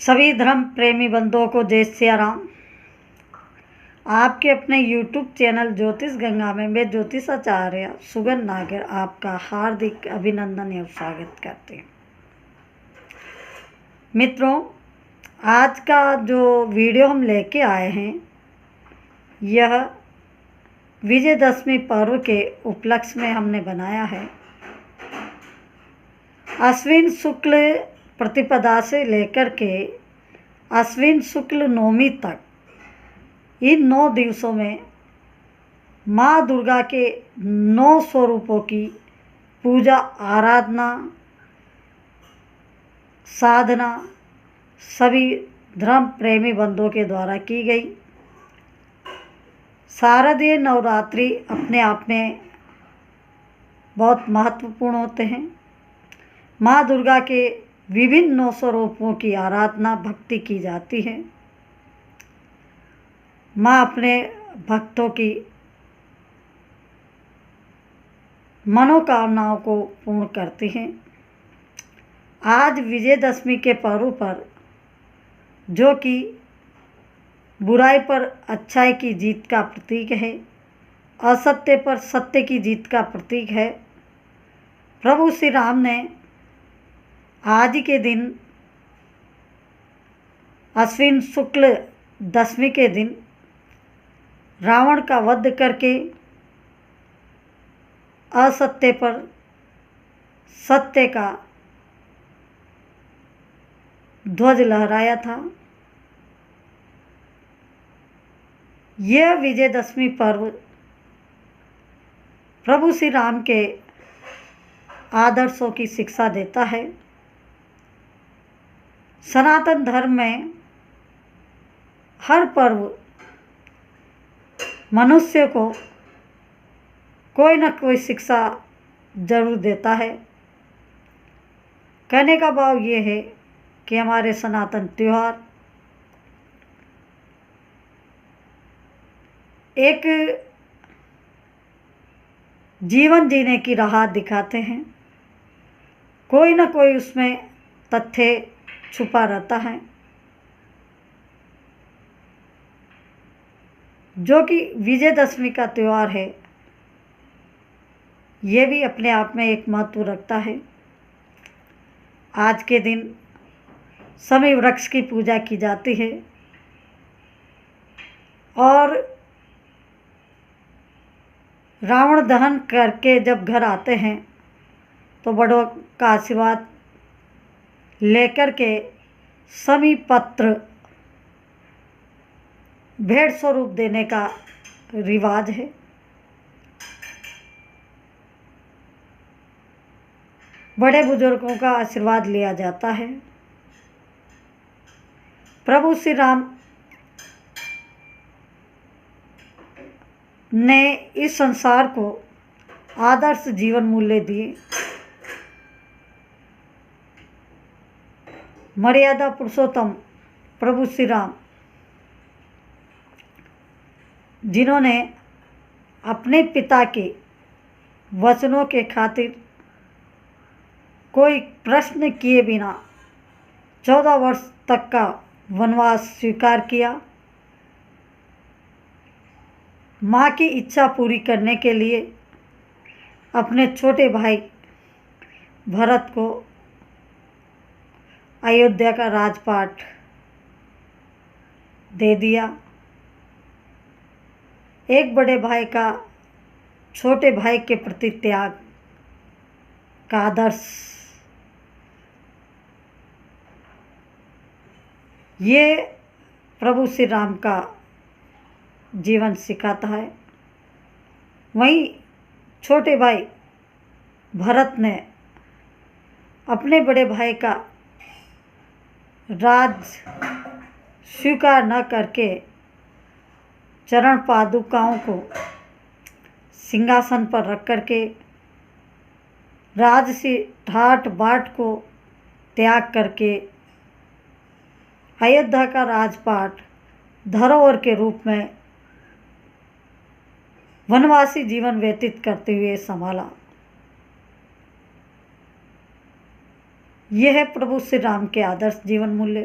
सभी धर्म प्रेमी बंधुओं को जय सिया राम। आपके अपने YouTube चैनल ज्योतिष गंगा में मैं ज्योतिषाचार्य सुगन नागर आपका हार्दिक अभिनंदन एवं स्वागत करते हैं। मित्रों, आज का जो वीडियो हम लेके आए हैं यह विजयदशमी पर्व के उपलक्ष्य में हमने बनाया है। अश्विन शुक्ल प्रतिपदा से लेकर के अश्विन शुक्ल नवमी तक इन 9 दिवसों में माँ दुर्गा के 9 स्वरूपों की पूजा आराधना साधना सभी धर्म प्रेमी बंधुओं के द्वारा की गई। शारदीय नवरात्रि अपने आप में बहुत महत्वपूर्ण होते हैं। माँ दुर्गा के विभिन्न 9 स्वरूपों की आराधना भक्ति की जाती है। माँ अपने भक्तों की मनोकामनाओं को पूर्ण करती हैं। आज विजयदशमी के पर्व पर जो कि बुराई पर अच्छाई की जीत का प्रतीक है, असत्य पर सत्य की जीत का प्रतीक है, प्रभु श्री राम ने आज के दिन अश्विन शुक्ल दशमी के दिन रावण का वध करके असत्य पर सत्य का ध्वज लहराया था। यह विजयदशमी पर्व प्रभु श्री राम के आदर्शों की शिक्षा देता है। सनातन धर्म में हर पर्व मनुष्य को कोई न कोई शिक्षा जरूर देता है। कहने का भाव ये है कि हमारे सनातन त्योहार एक जीवन जीने की राह दिखाते हैं। कोई न कोई उसमें तथ्य छुपा रहता है, जो कि विजयदशमी का त्यौहार है। ये भी अपने आप में एक महत्व रखता है। आज के दिन शमी वृक्ष की पूजा की जाती है और रावण दहन करके जब घर आते हैं तो बड़ों का आशीर्वाद लेकर के शमी पत्र भेंट स्वरूप देने का रिवाज है। बड़े बुजुर्गों का आशीर्वाद लिया जाता है। प्रभु श्री राम ने इस संसार को आदर्श जीवन मूल्य दिए। मर्यादा पुरुषोत्तम प्रभु श्री राम, जिन्होंने अपने पिता के वचनों के खातिर कोई प्रश्न किए बिना 14 वर्ष तक का वनवास स्वीकार किया। माँ की इच्छा पूरी करने के लिए अपने छोटे भाई भरत को अयोध्या का राजपाट दे दिया। एक बड़े भाई का छोटे भाई के प्रति त्याग का आदर्श ये प्रभु श्री राम का जीवन सिखाता है। वहीं छोटे भाई भरत ने अपने बड़े भाई का राज स्वीकार न करके चरण पादुकाओं को सिंहासन पर रख करके राजसी ठाट बाट को त्याग करके अयोध्या का राजपाट धरोहर के रूप में वनवासी जीवन व्यतीत करते हुए संभाला। यह है प्रभु श्री राम के आदर्श जीवन मूल्य।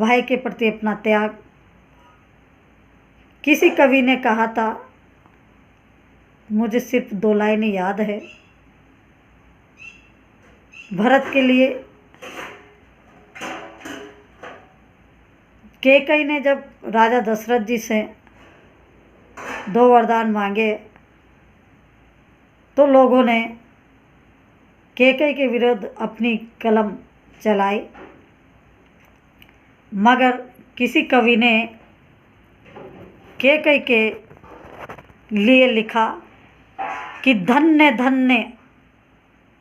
भाई के प्रति अपना त्याग। किसी कवि ने कहा था, मुझे सिर्फ 2 लाइनें याद है, भरत के लिए कैकेयी ने जब राजा दशरथ जी से 2 वरदान मांगे तो लोगों ने कैकेयी के विरुद्ध अपनी कलम चलाई, मगर किसी कवि ने कैकेयी के लिए लिखा कि धन्य धन्य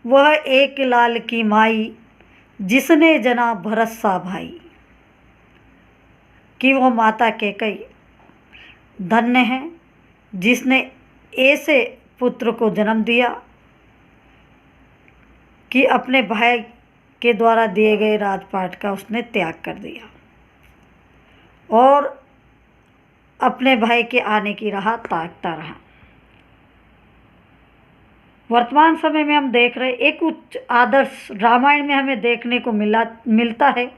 वह एक लाल की माई, जिसने जना भरत सा भाई। कि वो माता कैकेयी धन्य है जिसने ऐसे पुत्र को जन्म दिया कि अपने भाई के द्वारा दिए गए राजपाट का उसने त्याग कर दिया और अपने भाई के आने की राह ताकता रहा। वर्तमान समय में हम देख रहे एक उच्च आदर्श रामायण में हमें देखने को मिलता है।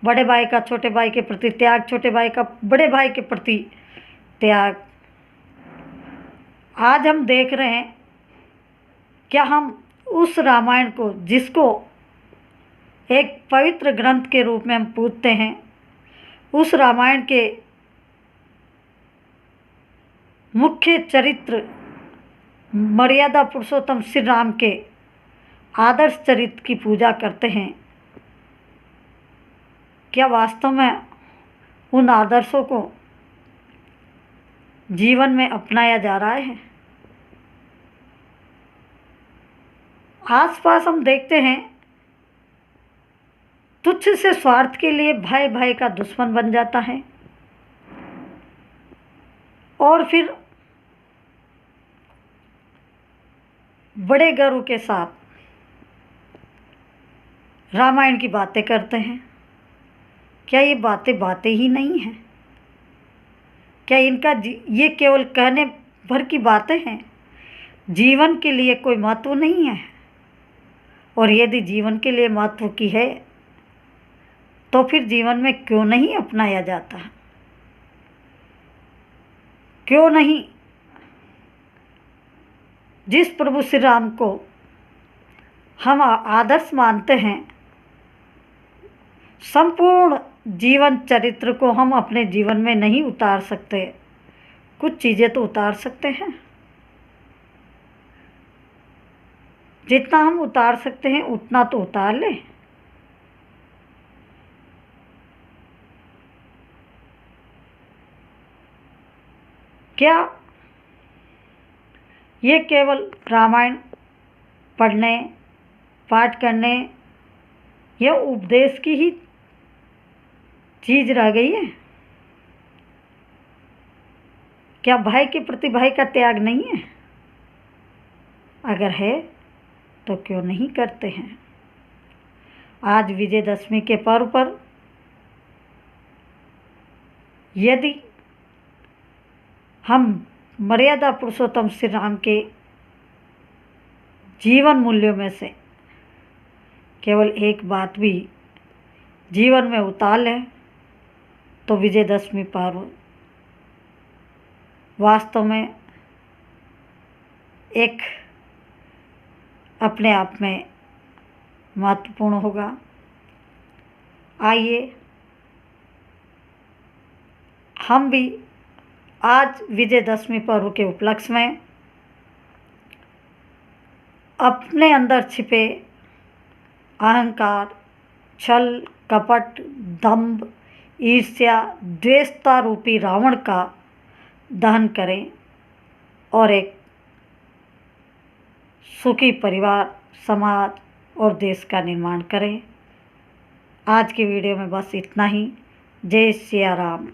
बड़े भाई का छोटे भाई के प्रति त्याग, छोटे भाई का बड़े भाई के प्रति त्याग। आज हम देख रहे हैं, क्या हम उस रामायण को, जिसको एक पवित्र ग्रंथ के रूप में हम पूजते हैं, उस रामायण के मुख्य चरित्र मर्यादा पुरुषोत्तम श्री राम के आदर्श चरित्र की पूजा करते हैं, क्या वास्तव में उन आदर्शों को जीवन में अपनाया जा रहा है? आसपास हम देखते हैं, तुच्छ से स्वार्थ के लिए भाई भाई का दुश्मन बन जाता है और फिर बड़े गर्व के साथ रामायण की बातें करते हैं। क्या ये बातें ही नहीं हैं? क्या इनका ये केवल कहने भर की बातें हैं? जीवन के लिए कोई महत्व नहीं है? और यदि जीवन के लिए महत्व की है तो फिर जीवन में क्यों नहीं अपनाया जाता? क्यों नहीं जिस प्रभु श्री राम को हम आदर्श मानते हैं, संपूर्ण जीवन चरित्र को हम अपने जीवन में नहीं उतार सकते? कुछ चीज़ें तो उतार सकते हैं। जितना हम उतार सकते हैं उतना तो उतार लें। क्या ये केवल रामायण पढ़ने, पाठ करने या उपदेश की ही चीज़ रह गई है? क्या भाई के प्रति भाई का त्याग नहीं है? अगर है तो क्यों नहीं करते हैं? आज विजयदशमी के पर्व पर यदि हम मर्यादा पुरुषोत्तम श्री राम के जीवन मूल्यों में से केवल एक बात भी जीवन में उतार लें तो विजयदशमी पर्व वास्तव में एक अपने आप में महत्वपूर्ण होगा। आइए हम भी आज विजयदशमी पर्व के उपलक्ष्य में अपने अंदर छिपे अहंकार, छल, कपट, दंभ, ईर्ष्या, द्वेषता रूपी रावण का दहन करें और एक सुखी परिवार, समाज और देश का निर्माण करें। आज की वीडियो में बस इतना ही। जय सिया राम।